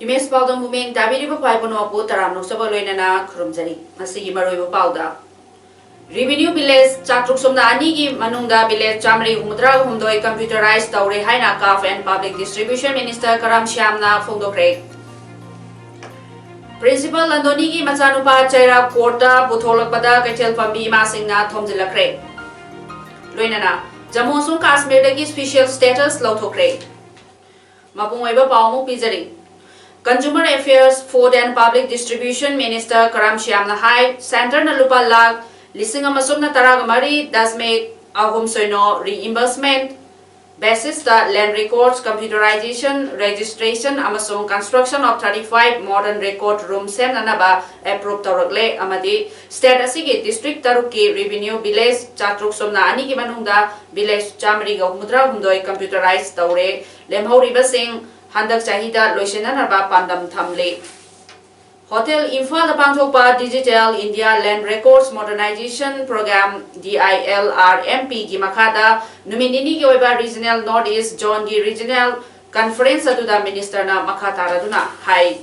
Imes Pauda Muming Tabiri Paipono Putaram no Sabaloinana Krumzari, Masi Maru Pauda. Revenue Village Chatruk Sumnani Manunda Village Chamri Umudra Humdoi computerized Tauri Haina Kaf and Public Distribution Minister Karam Shamna Fundo Craig. Principal Landonigi Matsanupa Chaira Korta Butholakpada Katel Pambi Masingna Thomzilla Craig. Loinana, Jamosun Kashmir special status Lauto Craig. Mapungweba Paumu Pizari. Consumer Affairs, Food and Public Distribution Minister Karam Shyamna Hai, Center na lupa lag, lising amasum na taragamari, dasme ahum soino reimbursement, basis the land records, computerization, registration, amasum construction of 35 modern record rooms sem nanaba approved taragle amadi, state asigi district taruki revenue village, chatruk somna ani ki manungda village chamri ga mudra humdoi computerized taure, lemhori basing, Handak Chahida Loisena Narba Pandam Thamle. Hotel Imphal Pangthokpa Digital India Land Records Modernization Program DILRMP Gimakada Numinini Yoiba Regional Northeast John G Regional Conference Aduda Minister na Makataraduna Hai.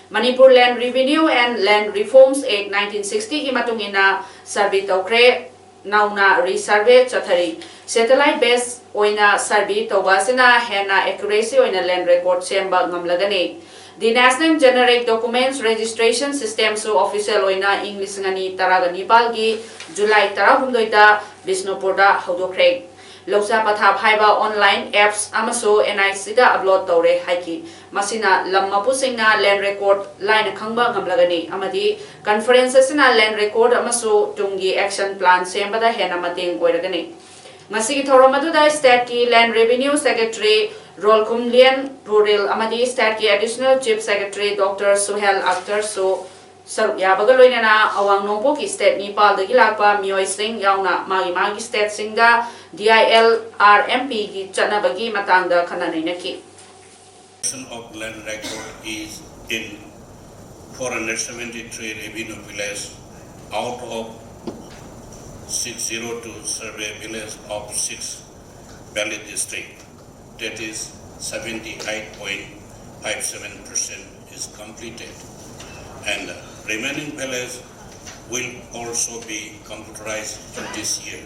Manipur Land Revenue and Land Reforms Act 1960 Gimatungina Survey Tokre Nauna Resurvey Chathari. Satellite based oina survey tawasina hena accuracy oina land record semba ngamlagani. The National Generic Documents Registration System so official oina English ngani taragani palgi July tarahumdoida Bisnupurda Hodokre. Loksa Patha Haiba online apps amaso NIC da upload tawre haiki. Masina lammapusingna land record line khangba ngamlagani. Amadi conferences na land record amaso tungi action plan semba da hena mating koiragani. Masigi Thoromaduda State ki Land Revenue Secretary Rolkum Lian Rural Amadi State ki Additional Chief Secretary Dr. Suhel Akhtar so Saruk Yabagaloinana Awang Nongpo ki State Nepal the Gilakpa Mioy Singh Yauna Magi State Singda DILRMP ki Chanabagi Matanga Kananinaki. Of land record is in 473 revenue village out of 602 survey village of 6 Valley district, that is 78.57% is completed, and remaining village will also be computerized in this year.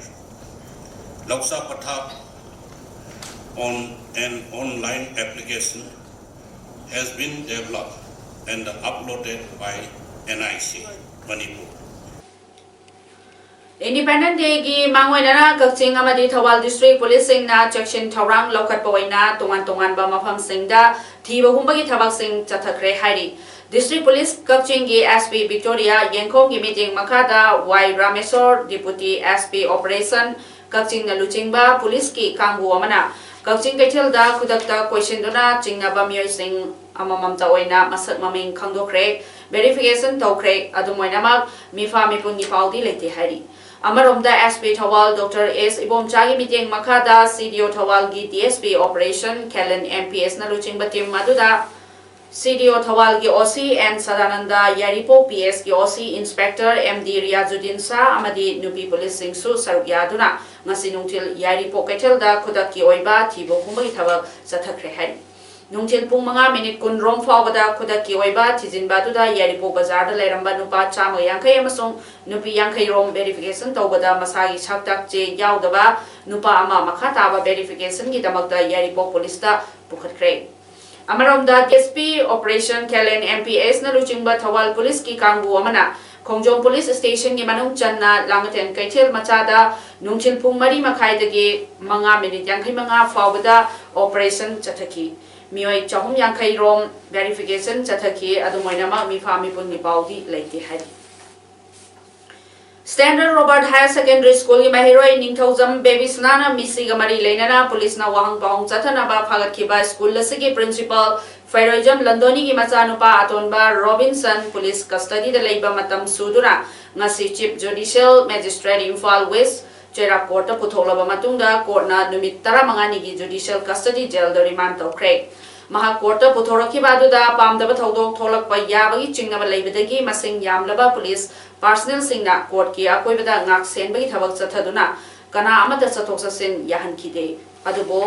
Loksa Patha on an online application has been developed and uploaded by NIC Manipur. Independent Day gi Mangwainana Kakching Amadi Thawal District Policing na Section Thawrang Lokat Pawaina Tungan ba Mafam Singda Thiba Humbagi Thabak Sing Chathakre Hari District Police Kakching gi SP Victoria Yenkong gi meeting Makada Y Ramesor Deputy SP Operation Kakching na Luchingba Police ki Kangbu Amana Kakching Kaithilda Kudakta Question Dona Chingnaba Mioy Sing Amamam Tawaina Masak Maming Kangdokre Verification Tokre Adumoinamak Mifa Mipun Nipaudi Leti Hari Amaromda SP Thawal Dr. S. Ibomchagi meeting Makada CDO Thawal gi DSP Operation Kellen MPS na luching batim maduda CDO Thawal gi OC and Sadananda Yaripo PS gi OC Inspector MD Riazuddin Sa amadi Nupi Police Singsu saruk yaduna ngasi nungtil Yaripo Kaitelda kudak ki oiba thibo humagi thabak sathakre hai Nungtil pung mga minute kun rong fawada kudak ki oiba thijinba duda Yaripo Bazar da lairamba nupa chama yangkai amasong nupi yangkai rom verification tawbada masagi saktak che yaudaba nupa ama makhataba verification gi damakda Yaripo Police da pukhatkre Amaromda DSP Operation Kellen MPS na luchingba Thawal Police ki kangbu amana Khongjong Police Station gi manung channa Langaten Kaithil machada nungchil pung mari makhai dagi manga minute yangkai manga fawada operation chathaki Mioy Chahum Yankai Rom verification chathaki adumoinama mifa mipun nipaudi leiti hari Standard Robert Higher Secondary School की महिरोई Ningthoujam baby सनाना मिसी गमरी लेनना police ना वाहंग पाउंग चथनबा फागतखिबा school लसिगी principal फेरोइजम लंदोनी की मचानुपा अतोनबा Robinson police custody दा लेबा मतम सुदुना ngasi Chief Judicial Magistrate Imphal West Chera Court पुथोलबा मतुंगदा कोर्टना नुमित 15 की Judicial Custody Jail दा रिमांड तौख्रे महा कोर्ट पुथोरखिबा दुदा पामदबा थौदोक थोलकपा याबगी चिंगनबा लेबदगी मसिंग यामलबा पुलिस पर्सनल सिंगना कोर्ट की अकोइबदा ngak senbagi thabak chathaduna kana amata chathok chasin yahankhide adubo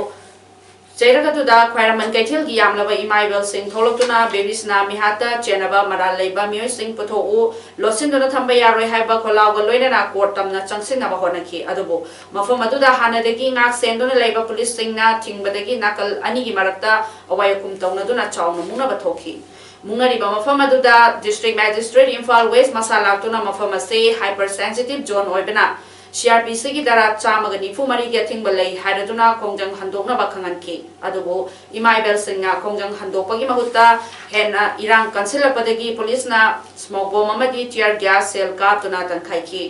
Cherakatuda Kwaraman Kaitil ki yamlaba imaibel sing tholokuna babysna mihata chenaba maral leiba mioy sing putho losinduna thamba yaroi haiba kholaga loinana court tamna changsinaba honaki adubo mafam aduda hanadagi ngak senduna leiba police singna thingbadagi nakal ani gi marakta awayakum tawnaduna chawna mungna bathoki munariba mafam aduda district magistrate Imphal West masalak mafam ase hypersensitive zone oibana CRPC की दरा चामग निफु मरी के thing बलई हाइरदुना खोंजंग हंदोकना बखंगन की अदुबो इमाइबेल सिंगा खोंजंग हंदोपगी महुत्ता हेना इरांग कंसिलपदगी पुलिस ना स्मोक बॉम्ब अमदी टियर गैस सेल का तुना तनखाई की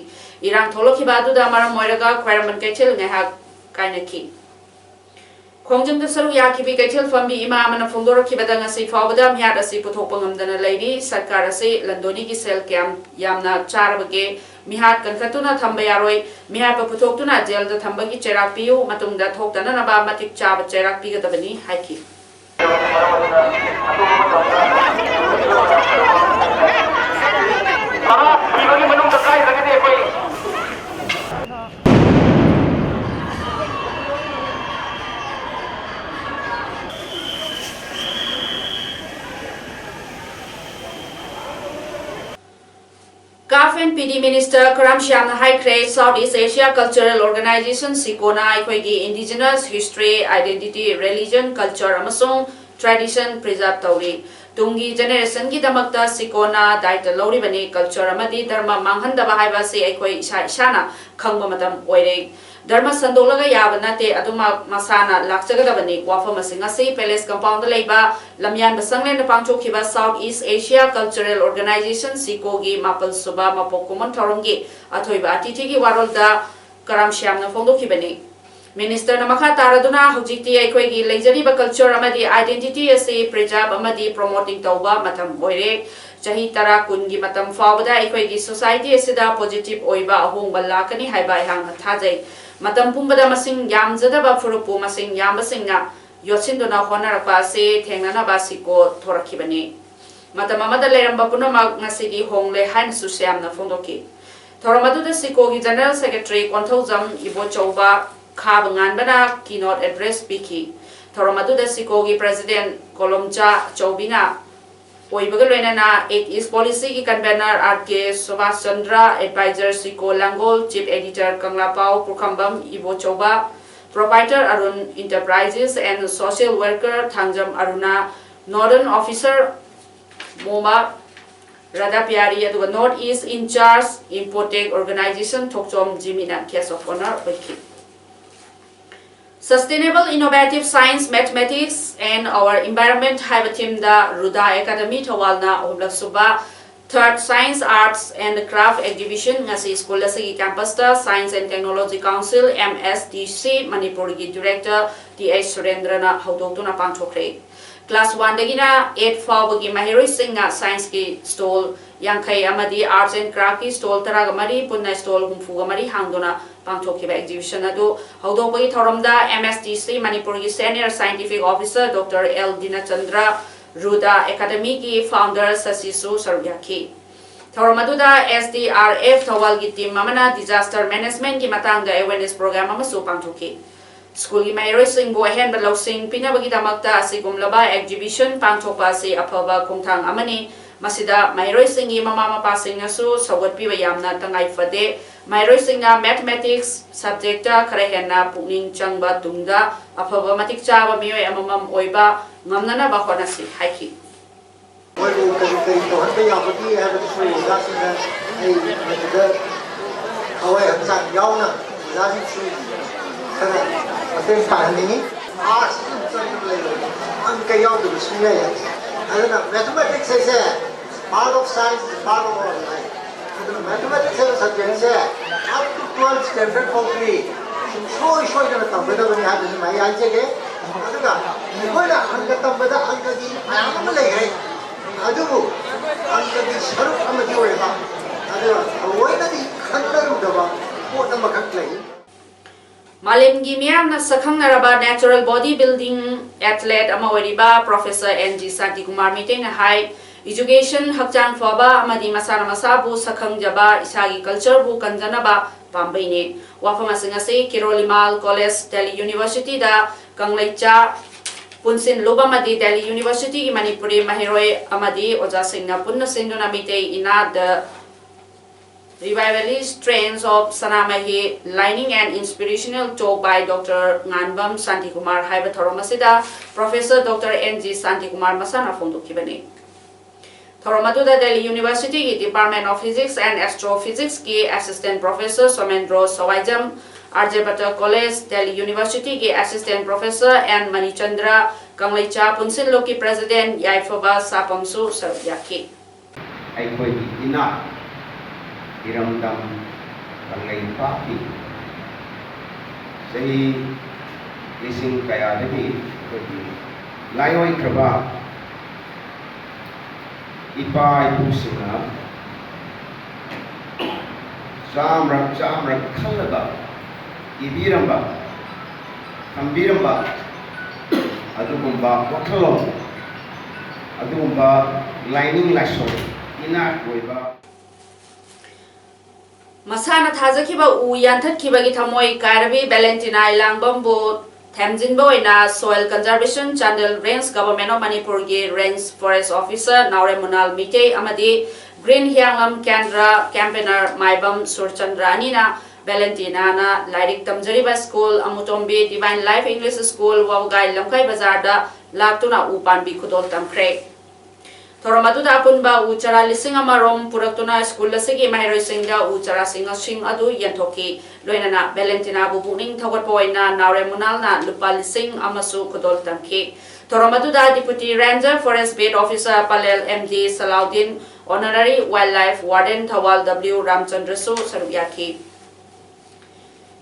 इरांग थोलोखि बादुदा मरम मोयरगा ख्वारमन कैथेल नेहा काइनकी खोंजंग दसरु याखिबी कैथेल फंबी इमामना फोंदोरखिबदा ngasi फावदा म्याद असि पुथोपंगमदना लैरी सरकार असे लंदोनी की सेल कैंप यामना चारबगे मिहात कनखतुना थंबा यारोय मिहात पुथोक्तुना जेल दा थंबगी चेराक पियु मतुंगदा थोक्तना नबा मतिक चाब चेराक पिगदबनी हाइकी CAF and PD Minister Karam Shyamna Haikre Southeast Asia Cultural Organization Sikona Aikoigi Indigenous History, Identity, Religion, Culture amasung Tradition Preserve Tauri Tungi Generation ki damakta Sikona Daita Lori Bani Culture amadi Dharma Manghandaba haiba se Aikoi Shana Khangba madam oire Dharma Sandolaga Yabanate Aduma Masana Laksagadabani Wafamasinga Se Palace Compound Leba Lamyan Basanglen Pangcho Kiba Southeast Asia Cultural Organization Sikogi Mapal Suba Mapokuman Tarongi Atoiba Titigi Warolda Karam Shyamna Fondo Kibani Minister Namaka Taraduna Hujiti Aikoigi Lejariba Culture Amadi Identity Ase Preserve Amadi Promoting Tauba Matam Oire Chahi Tara Kungi Matam Fawada Aikoigi Society Asida Positive Oiba Ahung Balakani Haiba Hang Thajai Matam Pumbada Masing Yamzadaba Furupu Masing Yambasinga Yosinduna Honarapa Se Tengana Basiko Torakibani Matamamada Leramba Punama Nasidi Hongle Han Susiamna Fondoki Toramadu the Sikogi General Secretary Kontozam Ibochova Kabangan Bana Keynote Address Biki Toramadu the Sikogi President Kolomcha Chobina Oibagalena 8 East Policy ki Convener RK Subhash Chandra Advisor Siko Langol Chief Editor Kanglapao Purkambam Ibo Choba Proprietor Arun Enterprises and Social Worker Thangjam Aruna Northern Officer Moma Radapyari aduga Northeast In Charge Impotech Organization Thokchom Jimina Case of Honor Wiki Sustainable Innovative Science, Mathematics and Our Environment have team the Ruda Academy Tawalna Oblak Suba 3rd Science Arts and Craft Exhibition ngasi School Lasigi Campus the Science and Technology Council MSDC Manipur gi Director T.H. Surendrana Haudotuna Pangchokre Class 1 dagina 8 fawagi mahiroi singa Science ki stall Yankai Amadi Arts and Craft ki stall Taragamari Punna stall Humfugamari Hangdona Pangchokiba exhibition adu Haudopagi Thoramda MSDC Manipur ki Senior Scientific Officer Dr. L. Dinachandra Ruda Academy ki Founder Sasisu Sargyaki Thoramaduda SDRF Thawal ki team Mamana Disaster Management ki Matanga Awareness Program Amasu Pangchoki School ki Mahiroi Sing Bo Hen Balaw Sing Pinabagi Damakta Asigumlaba Exhibition Pangchokpa Si Apaba Kungtang Amani Masida Mahiroi Singi Mama Passing Nasu Sawat Piba Yamna Tangai Fade Mahiroi Singa Mathematics Subjecta Karehena Puning Changba Tungda Apaba Matik Chaba Miwe Amamam Oiba Ngamnana Bahonasi Haiki Mathematics is a part of science, is part of our life. ꯑꯗꯨꯅ mathematics ꯍꯥꯏꯕ ꯁꯕꯖꯦꯛꯁꯦ up to 12 standard ꯐꯥꯎꯗꯤ ꯁꯨꯡꯁꯣꯏ ꯁꯣꯏꯗꯅ ꯇꯝꯒꯗꯕꯅꯤ ꯍꯥꯏꯕꯁꯤ ꯃꯥꯏ ꯍꯥꯏꯖꯒꯦ ꯑꯗꯨꯒ ꯑꯩꯈꯣꯏꯅ ꯑꯪꯀ ꯇꯝꯕꯗ ꯑꯪꯀꯒꯤ ꯃꯌꯥꯝ ꯑꯃ ꯂꯩꯈ꯭ꯔꯦ ꯑꯗꯨꯕꯨ ꯑꯪꯀꯒꯤ ꯁꯔꯨꯛ ꯑꯃꯗꯤ ꯑꯣꯏꯕ ꯑꯗꯨꯒ ꯊꯑꯣꯏꯅꯗꯤ ꯈꯪꯅꯔꯨꯗꯕ ꯄꯣꯠ ꯑꯃꯈꯛ ꯂꯩ Malemgi miyamna sakhangnaraba natural body building athlete ama oiriba Professor N.G. Santikumar Mitena hai education hakchang phaba amadi masana masabu sakhangjaba isagi culture bu kanjanaba pambaine wafama singase Kirolimal College Delhi University da Kanglaicha Punsin Lubamadi Delhi University ki Manipuri Mahiroi amadi Oja Singna Punna Sinduna Mitei ina the Revivalist strains of Sanamahi lining and inspirational talk by Dr. Nganbam Santikumar Haiba Thoromasida, Professor Dr. N.G. Santikumar Masana Fondukibani. Thoromaduda Delhi University Department of Physics and Astrophysics ki Assistant Professor Somendro Sawaijam, Arjabata College Delhi University ki Assistant Professor and Manichandra Kamleicha Punsin Loki President Yaifaba Sapamsu Saryaki. Iramdam Kanglay Paki Sahi Lising Kayadagi Layoy Kraba Ipa Ipusina Samrak Kalaga Ibiramba Kambiramba Adugumba Wakalom Adugumba Lining Lasso Ina Goiba Masana Tazakiba U Yantakiba Gitamoi Karabi Valentina Ilangbambo Tamjinbo ina Soil Conservation Channel Range Government of Manipur Gi Range Forest Officer Naure Munal Mite Amadi Green Hyanglam Kendra Campaigner Maibam Surchandra Anina Valentina na Lyric Tamjariba School Amutombi Divine Life English School Wawgai Lamkai Bazarda Laktuna Upanbi Kudol Tamkre Thoromaduda Punba Uchara Lisinga Marom Puraktuna School Lasigi Mahiroi Singda Uchara Singa Sing Adu Yantoki Loinana Valentina Bubuning Tawatpoina Naure Munalna Lupa Lising Amasu Kudol Tamki Thoromaduda Deputy Ranger Forest Bed Officer Palel MD Salaudin Honorary Wildlife Warden Thawal W Ramchandrasu Saruyaki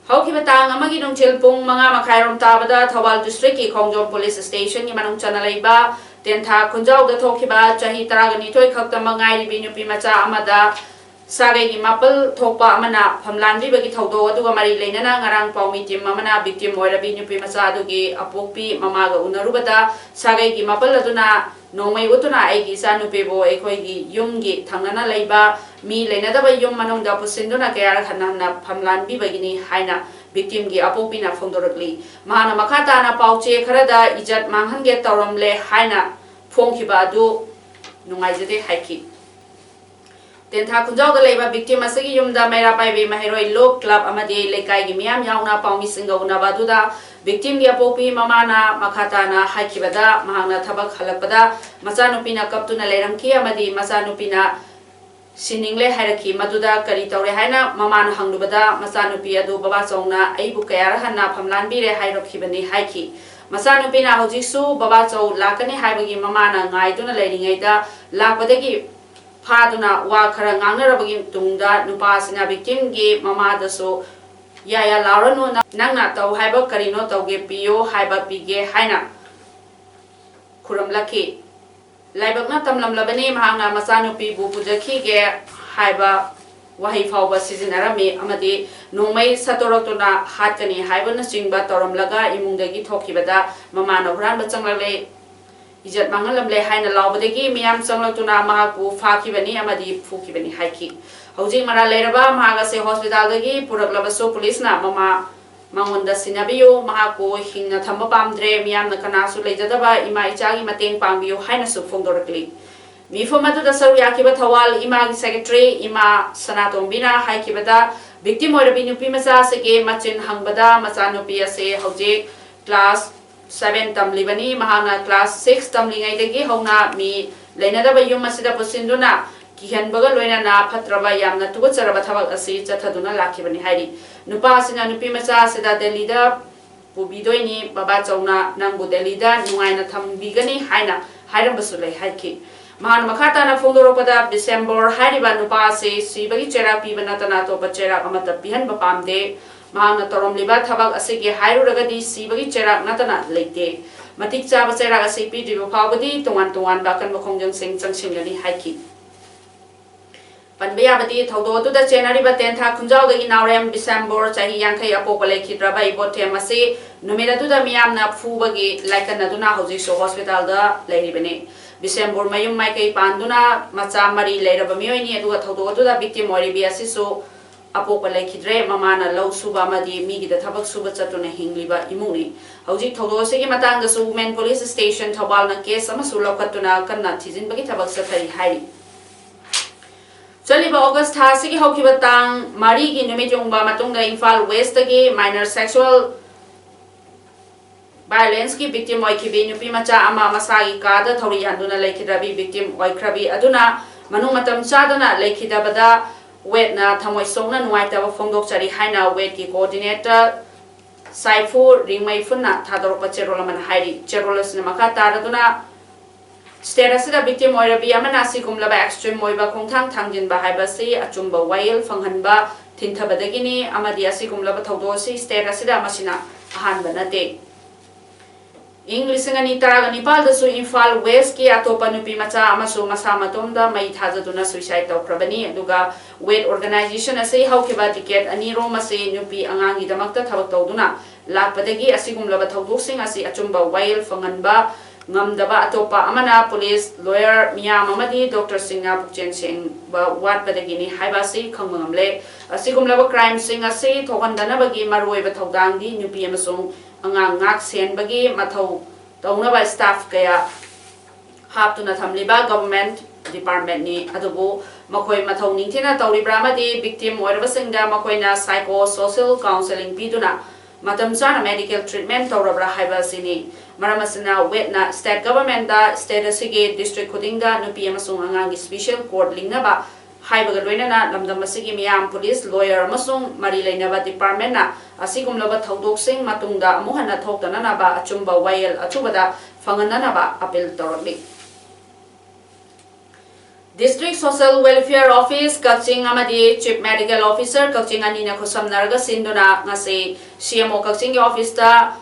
Haukibatang Amagi Nungchil Pung Manga Makairom Tabada Thawal District Kongjom Police Station Yimanung Chanalaiba Tentha Kunjau the Tokiba Chahi Taragani Toy Kakta Mangai Binu Pimacha Amada Sage Mapel Topa Amana Pamlandi Bagi Toto Dugamari Lenana Ngarang Paumitim Mamana Victim Moira Binu Pimacha Dugi Apopi Mamaga Unarubata Sage Mapel Aduna Nomai Utuna Egi Sanupebo Ekoigi Yungi Tangana Laiba Mi Lenadaba Yum Manung da Pusinduna Kayar Hanana Pamlambi Bagini Haina Victim gi Apopina Fondoragli Mahana Makata na Pauche Karada Ijat Manghange Tauramle Haina Fongkiba Du Nungaijade Haiki Tentha Kunjau the Labor Victim Asagi Yumda Mera Pai Mahiroi Low Club Amadi Lekai Gimiam Yauna Paumi Singauna Baduda Victim gi Apopi Mamana Makata na Haikibada Mahana Tabak Halapada Masanupina Kaptuna Leramki Amadi Masanupina Siningle Haraki Maduda Kari Taure Haina Mamana Hangubada Masanupi Adu Baba Songna Aibu Kayara Hana Pamlanbire Hairokibani Haiki Masanupina Hojisu Baba Chow Lakani Haibagi Mamana Ngaiduna Ladingaida Lakwadagi Paduna Wakara Ngangarabagi Tunda Nupasina Victim Gi Mama Daso Yaya Laurano Nangna Tau Haiba Karino Tauge Pio Haiba Pige Haina Kuram Laki Laibakna Tamlam Labani Mahanga Masanupi Bupujaki Ge Haiba Wahi Fauba Sizinarami Amadi Nomai Satorotuna Hatkani Haibana Singba Toram Laga Imundagi Tokibada Mamana Huran Batsanglale Ijat Mangalamle Haina Laubadagi Miam Sanglotuna Mahaku Fakibani Amadi Fukibani Haiki Housing Maraleraba Mahagase Hospital Dagi Puraklabaso Police Na Mama Mangonda Sinabiyo Mahako Hingna Thamba Pamdre Miam Nakanasu Lejadaba Ima Ichagi Mateng Pambiyo Haina Sufondoragli Mifomadu da Saruyakiba Thawal Ima Secretary Ima Sanatombina Haikibada Victim Orabinu Pimasa Sege Machin Hangbada Masanupi Ase Hoje Class 7 Tamlibani Mahana Class 6 Tamlingaidagi Hona Mi Lenadaba Yumasida Pusinduna Kihanbaga Loina Patraba Yamna Tugutsaraba Tawak Asi Chataduna Lakibani Hari Nupasina Nupimasa Sida Delida Pubidoini Baba Chowna Nambu Delida Nuaina Thambigani Haina Hairambasulai Haiki मान मखाताना फोंदोरपदा December हारिबा नुपा से सिबगी चेरा पीबा नतना तोपा चेरा अमत पिहन पामदे मान तोरमलिबा थबक असिगे हाइरुरगदी सिबगी चेरा नतना लेते मतिक चाबा चेरा असि पीदिबो फावबदी तोंगान तोंगान बाकन मखोंजंग सिंग चंगसिंगनी हाइकी पनबयाबदी थौदोदुदा चेनारिबा तेंथा खुंजावदगी नावरेम December चाही यांखै अपोपा लेखिद्रबा इबोथेम असे नुमिदुदा मियामना फुबगी लाइकनदुना हौजिसो hospital दा लेरिबने डिसेंबर मयुम माइकै पांदुना मचा मरी लेरबा मियोइनी अदुगा थौदोदुदा विक्टिम ओरिबी असिसो अपोपा लेखिद्रे ममाना लौ सुबा मदी मीगिदा थबक सुबा चतुना हिंगलिबा इमुनी हौजिक थौदोसेगी मतंगसु वुमेन पुलिस स्टेशन थौबालना केस अमसु लौखत्तुना कन्ना थिजिनबगी थबक सथरी हाई चलिबा अगस्त थासिगी हौखिबा तांग मारीगी नुमित योंगबा मतुंगदा इम्फाल वेस्टगी माइनर सेक्सुअल violence की victim oikhibi nupi macha ama masagi kada thori anduna lekhidabbi victim oikhrabi aduna manu matam chadana lekhidabada wet na thamoi songna nuaitaba phongdok chari haina wet ki coordinator saifu ringmai funna thadoropa cherolaman hairi cherolasna makha taraduna status da victim oirabi amana sikumlaba extreme moiba khongthang thangjin ba haibasi achumba wail phanghanba thinthabadagini amadi asikumlaba thawdosi status da masina ahanba nate English ngani taraga Nepal da su Imphal West ki atopa nupi macha amasu masa matomda mai thajaduna suicide tawkrabani aduga weight organization ase haukiba ticket ani ro mase nupi angangi damakta thabak tawduna lakpadagi asigumlaba thawdoksing asi achumba wail fanganba ngamdaba atopa amana police lawyer miyam amadi Dr. Singha Pukchen Singh ba watpadagi ni haibasi khangmangamle asigumlaba crime sing ase thogandana bagi maroiba thawdangdi nupi amasung angang ngak sen bagi mathau taunaba staff kaya haptuna thamliba government department ni adubu makoi mathau ningthina tawribra amadi victim oirabasingda makoina psycho social counseling piduna matam chana medical treatment tawrabra haibasini maramasina wetna state government da state asige district khudingda nupi amasung angang special court lingnaba haibaga loinana lamdam asigi miyam police lawyer amasung mari leinaba department na asigumlaba thaudok matungda amuhana thoktanana ba achumba wail achubada fanganana ba appeal torli District Social Welfare Office Kaching amadi Chief Medical Officer Kaching anina khosamnarga sinduna ngase CMO Kaching office da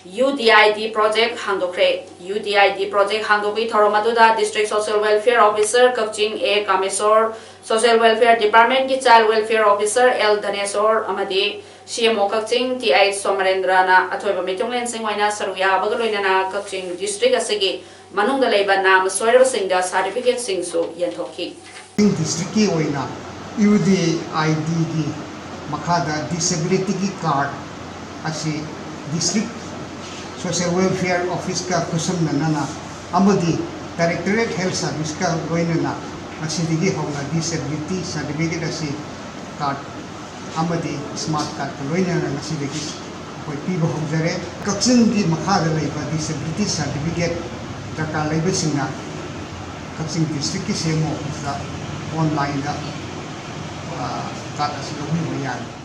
UDID project hangdokre UDID project hangdobi thoromaduda District Social Welfare Officer Kaching A Kamesor Social Welfare Department ki Child Welfare Officer L Dhanesor amadi CMO Kaching TI Somarendrana athoiba mitunglen singwaina saruya bagaloinana Kaching district asigi manungda leiba nam soiraba singda certificate singsu yanthokhi district ki oina UDID ki makhada disability ki card asi district Social Welfare Office ka kusum nana amadi Directorate Health Service ka loinana asidigi hawna disability certificate asi card amadi smart card ka loinana asidigi koi piba hawjare Kaching di makhada leiba disability certificate daka leiba singna Kaching district ki CMO office online da card asi lohi yan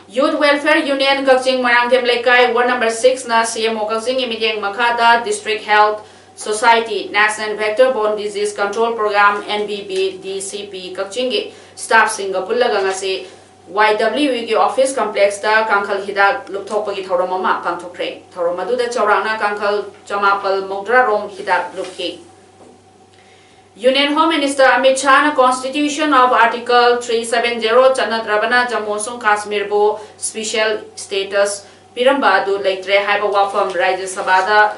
Youth Welfare Union Kaching Marangtem Lekai Ward number 6 na CMO Kaching imidyang makhada District Health Society National Vector Borne Disease Control Program NBB DCP Kaching staff singa pullaga ngase YWE ki office complex da Kangkhal hidak lupthokpagi thoromama pangthokre thoromadu da chaurana Kangkhal chamapal mogdra rom hidak lupki Union Home Minister Amit Shah na Constitution of Article 370 Chanadrabana Jammu and Kashmir bo special status piramba adu leitre haiba wafam Rajya Sabha da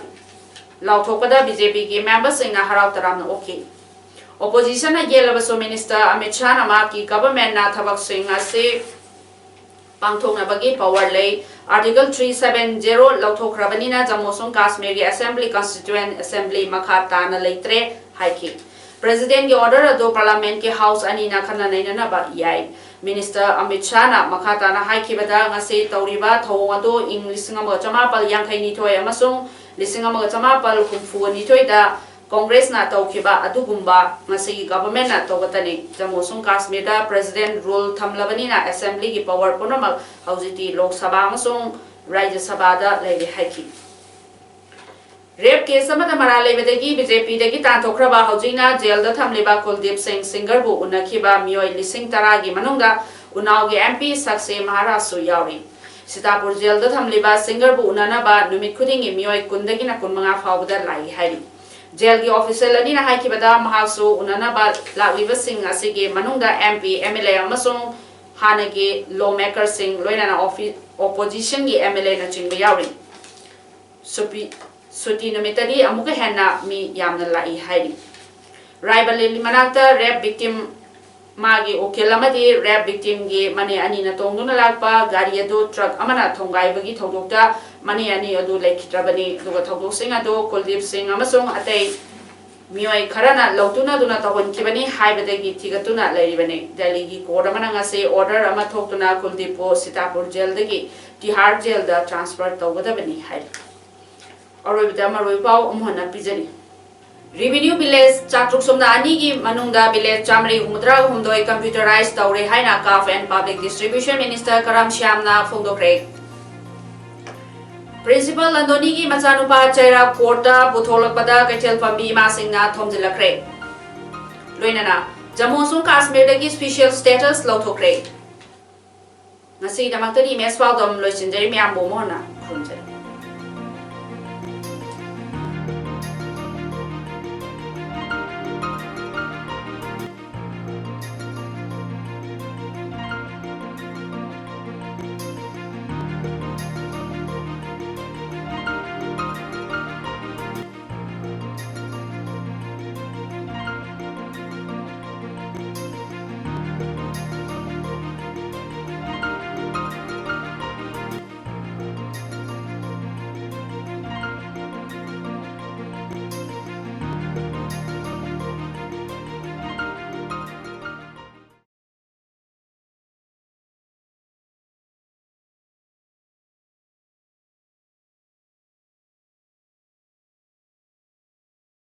lauthokpada BJP ki members singa harau taramna okay opposition na yelabaso Minister Amit Shah na ma ki government na thabak singa se pangthokna bagi power lay Article 370 lauthokrabani na Jammu and Kashmir ki Assembly Constituent Assembly makha ta na leitre haiki President ki order ado parliament ki house ani na khana naina na ba yai Minister Amit Shah na makhata na haikibada ngase tawriba thawong ado ing lisingama chamapal yangkhai ni thoi amasung lisingama chamapal khumfu ni thoi da Congress na tawkiba adugumba ngase government na tawgatani Jammu and Kashmir da President rule thamlabani na assembly ki power punamal haujiti Lok Sabha amasung Rajya Sabha da leile haiki rape case मरा लेबदगी BJP तांथोख्रबा हौजिना jail थमलिबा कुलदीप सिंह सिंगर बु उनखिबा मियोय लिसिंग तरागी मनुंगदा उनाव के एमपी सक्से महाराजसु यावरी सीतापुर जेल थमलिबा सिंगर बु उननबा नुमित खुदिंगी मियोय कुंदगिना कुनमंगा फावदा लाई हाइरी जेल की ऑफिसर लनी ना हाइकिबदा महासु उननबा लालिबा सिंह असिगे मनुंगदा एमपी एमएलए अमसोंग हानगे लॉ मेकर सिंह लोइना ऑपोजिशन की एमएलए ना चिंग यावरी सुटी नुमितदी अमुक हेना मी यामना लाई हाइरी राइबल मनाक्ता रेप विक्टिम मागी ओकेल अमदी रेप विक्टिम गे मने अनि न तोंगदुना लाक्पा गाड़ी अदु ट्रक अमना थोंगाइबगी थौदोक्ता मने अनि अदु लेखित्रबनी दुगा थौदोक्सिंग अदु कुलदीप सिंह अमसोंग अतै मियोय खरना लौतुना दुना तौहनखिबनी हाइबदगी थिगतुना लैरिबने दिल्ली की कोर्ट अमना ngase ऑर्डर अमा थोक्तुना कुलदीप को सीतापुर जेल दगी तिहाड़ जेल दा ट्रांसफर तौगदबनी हाइ अरोइबदा मरोइपाव अमहना पिजरी रेवेन्यू विलेज चाट्रुक सोमना अनि की मनुंगदा विलेज चामरी हुमद्रा हुमदोय कंप्यूटराइज तौरे हाइना CAF and public distribution minister Karam श्यामना फोंदोक्रे प्रिंसिपल लंदोनी की मचानुपा चैरा कोर्टा पुथोलकपदा कैथेल फंबी मासिंगना थोमजिलक्रे लोइनना जम्मू अमसुंग काश्मीरदगी स्पेशल स्टेटस लौथोक्रे ngasi damakta di mesfal dom loisinjari miyam bo mohna khunjari